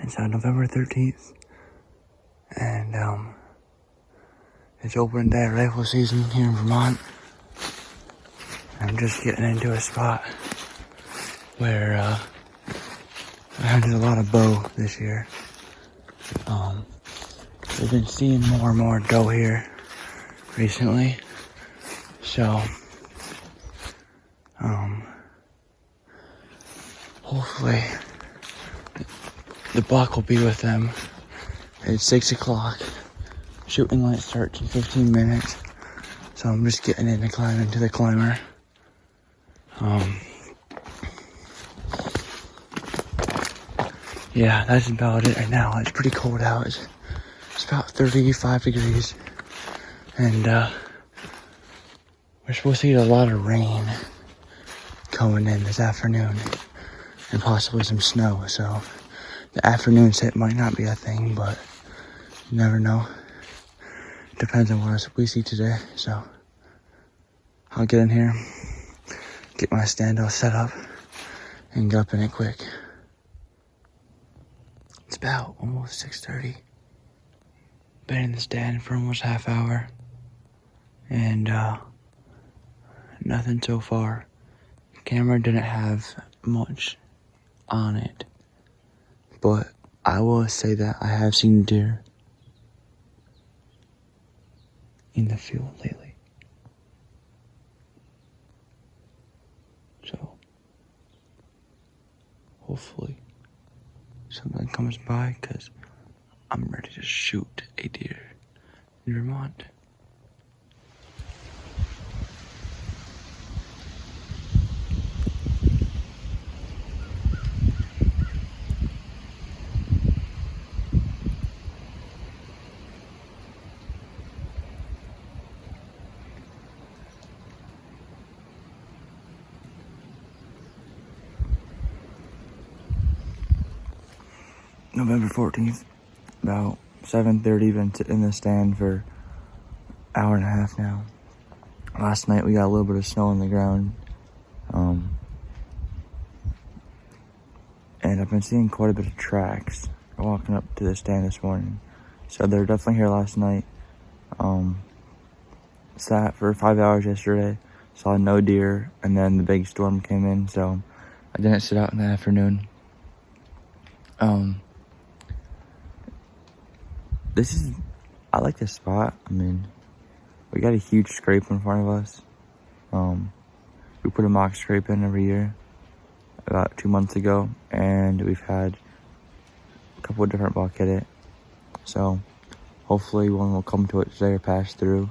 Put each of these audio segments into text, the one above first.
It's November 13th, and it's opening day of rifle season here in Vermont. I'm just getting into a spot where I did a lot of bow this year. We've been seeing more and more doe here recently, so hopefully the buck will be with them at 6 o'clock. Shooting light starts in 15 minutes, so I'm just getting in to climb into the climber. Yeah, that's about it right now. It's pretty cold out. It's about 35 degrees, and we're supposed to get a lot of rain coming in this afternoon, and possibly some snow, so the afternoon sit might not be a thing, but you never know. Depends on what we see today, so I'll get in here, get my stand all set up, and get up in it quick. It's about almost 6:30. Been in the stand for almost half hour, and nothing so far. The camera didn't have much on it, but I will say that I have seen deer in the field lately. So hopefully something comes by, because I'm ready to shoot a deer in Vermont. November 14th, about 7:30, been sitting in the stand for an hour and a half now. Last night we got a little bit of snow on the ground. And I've been seeing quite a bit of tracks walking up to the stand this morning. So they're definitely here last night. Sat for 5 hours yesterday, saw no deer, and then the big storm came in, so I didn't sit out in the afternoon. I like this spot. I mean, we got a huge scrape in front of us. We put a mock scrape in every year about 2 months ago, and we've had a couple of different buck hit it. So hopefully one will come to it today or pass through.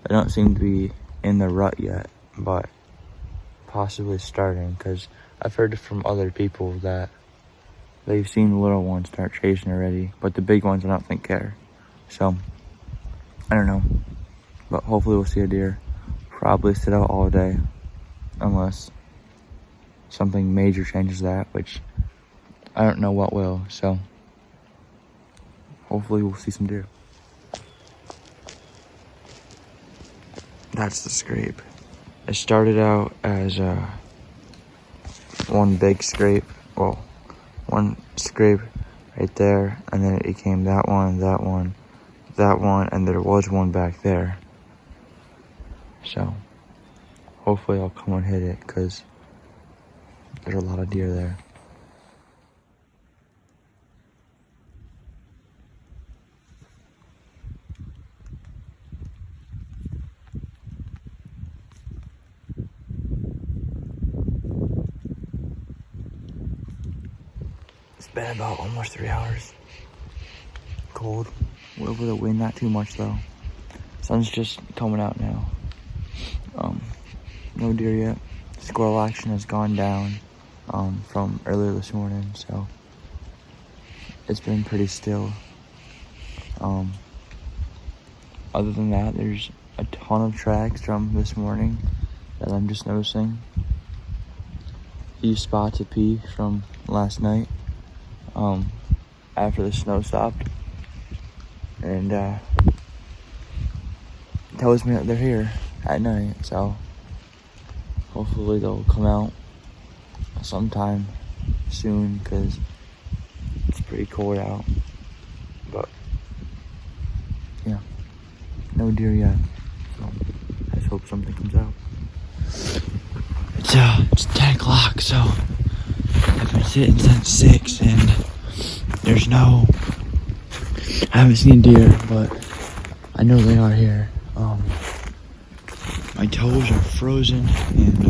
They don't seem to be in the rut yet, but possibly starting, because I've heard from other people that they've seen the little ones start chasing already, but the big ones I don't think care. So, I don't know. But hopefully we'll see a deer. Probably sit out all day, unless something major changes that, which I don't know what will. So, hopefully we'll see some deer. That's the scrape. It started out as one big scrape. Well, one scrape right there, and then it became that one, and there was one back there. So hopefully I'll come and hit it, because there's a lot of deer there. It's been about almost 3 hours. Cold. A little bit of wind, not too much though. Sun's just coming out now. No deer yet. Squirrel action has gone down from earlier this morning, so it's been pretty still. Other than that, there's a ton of tracks from this morning that I'm just noticing. A few spots of pee from last night. After the snow stopped, and tells me that they're here at night, so hopefully they'll come out sometime soon, because It's pretty cold out, but yeah, no deer yet. So I just hope something comes out. It's 10 o'clock, so I've been sitting since 6, and I haven't seen deer, but I know they are here. My toes are frozen, and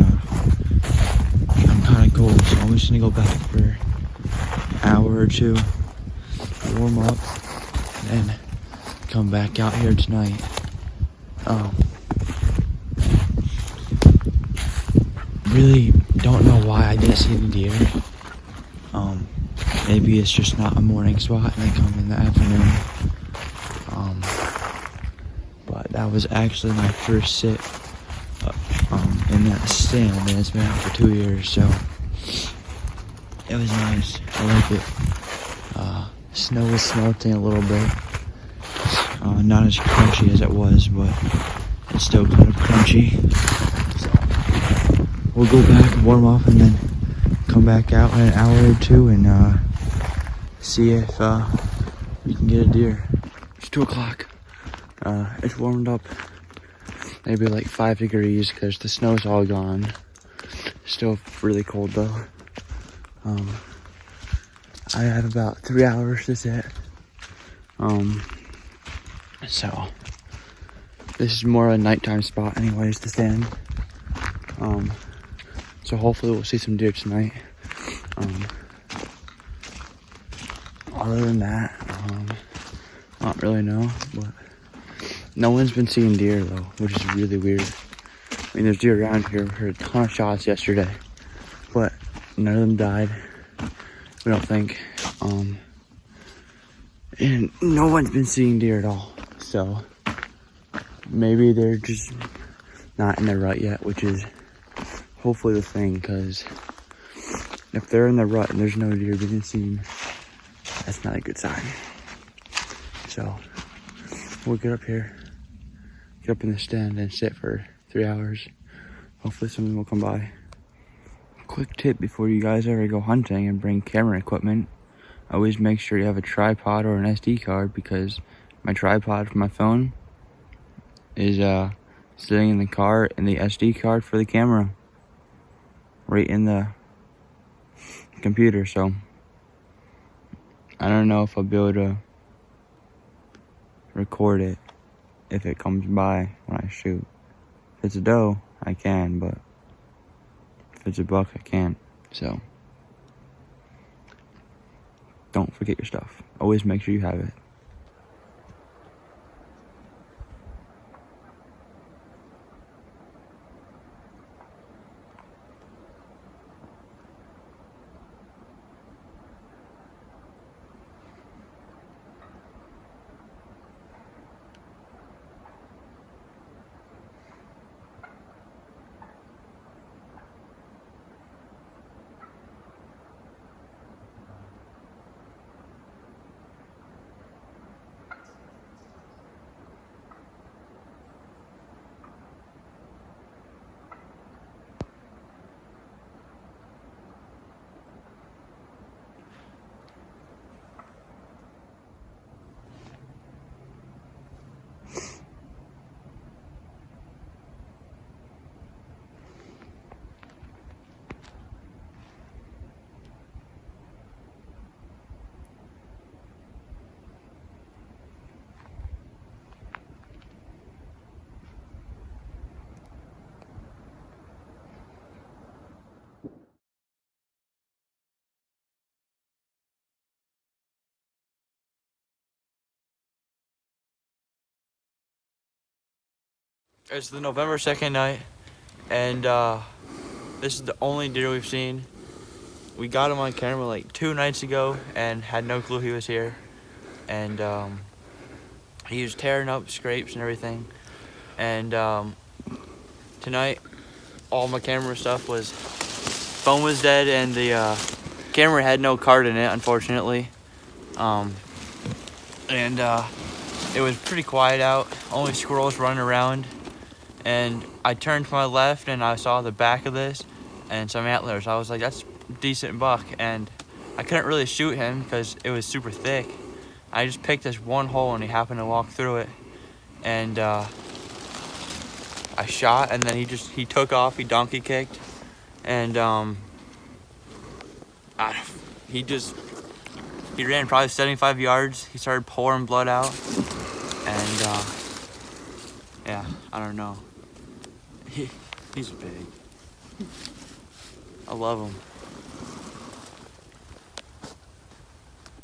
I'm kind of cold, so I'm just gonna go back for an hour or two, warm up, and then come back out here tonight. Really don't know why I didn't see the deer. Maybe it's just not a morning spot and they come in the afternoon. But that was actually my first sit in that stand, and it's been out for 2 years, so it was nice. I like it. Snow is smelting a little bit. Not as crunchy as it was, but it's still kind of crunchy. So we'll go back, warm up, and then come back out in an hour or two and see if we can get a deer. It's 2 o'clock. It's warmed up maybe like 5 degrees because the snow's all gone. Still really cold though. I have about 3 hours to sit. So this is more of a nighttime spot anyways to stand. So hopefully we'll see some deer tonight. Other than that, I don't really know, but no one's been seeing deer though, which is really weird. I mean, there's deer around here. We heard a ton of shots yesterday, but none of them died. We don't think. And no one's been seeing deer at all. So maybe they're just not in their rut yet, which is hopefully the thing, because if they're in the rut and there's no deer being seen, that's not a good sign. So we'll get up here, get up in the stand and sit for 3 hours. Hopefully something will come by. Quick tip before you guys ever go hunting and bring camera equipment, always make sure you have a tripod or an SD card, because my tripod for my phone is sitting in the car, and the SD card for the camera right in the computer. So I don't know if I'll be able to record it if it comes by when I shoot. If it's a doe, I can, but if it's a buck, I can't. So don't forget your stuff. Always make sure you have it. It's the November 2nd night, and this is the only deer we've seen. We got him on camera like 2 nights ago and had no clue he was here. And he was tearing up scrapes and everything. And tonight, all my camera stuff was, phone was dead, and the camera had no card in it, unfortunately. It was pretty quiet out, only squirrels running around. And I turned to my left and I saw the back of this and some antlers. I was like, that's a decent buck. And I couldn't really shoot him because it was super thick. I just picked this one hole and he happened to walk through it. And I shot, and then he took off, he donkey kicked. And he ran probably 75 yards. He started pouring blood out. And yeah, I don't know. He's big. I love him.